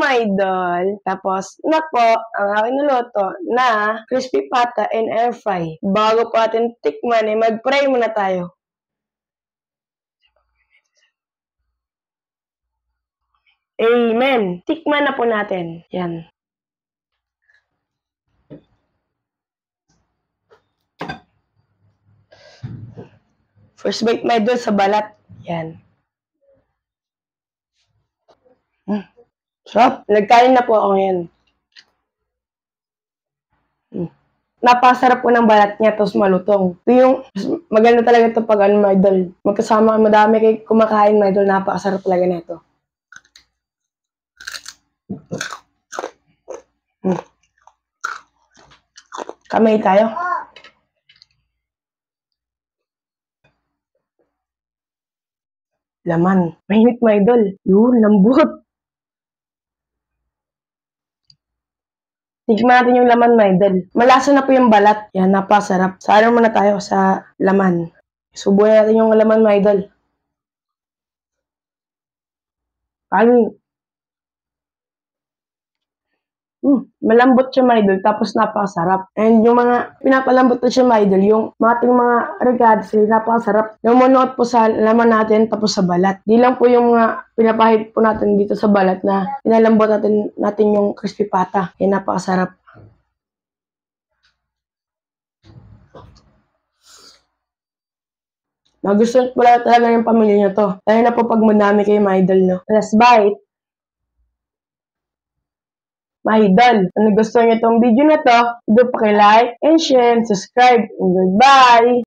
my idol. Tapos, na po, ang aking niluto na crispy pata and air fry. Bago po atin tikman, mag-pray muna tayo. Amen. Tikman na po natin. Yan. First bite my idol sa balat. Yan. Sarap. Nagkain na po ako ngayon. Napasarap po ng balat niya, tapos malutong. Ito yung, maganda talaga ito pag my idol. Magkasama, madami kayo kumakain, my idol. Napakasarap talaga na ito. Kamay tayo. Laman. Mainit, my idol. Yun, lambot. Tikman natin yung laman, my idol. Malasa na po yung balat. Yan, napasarap. Saan muna tayo sa laman. Subuhin natin yung laman, my idol. Kanin. Malambot siya, my idol, tapos napakasarap. And yung mga pinapalambot na siya, my idol, yung ating mga regads, napakasarap. Namunuot po sa laman natin, tapos sa balat. Di lang po yung mga pinapahid po natin dito sa balat na pinalambot natin yung crispy pata. Yan, napakasarap. Magustuhan po lang talaga yung pamilya nyo to. Lalo na po pag madami kayo, my idol, no? Last bite. My idol, kung nagustuhan nyo itong video na to, like and share and subscribe. And goodbye!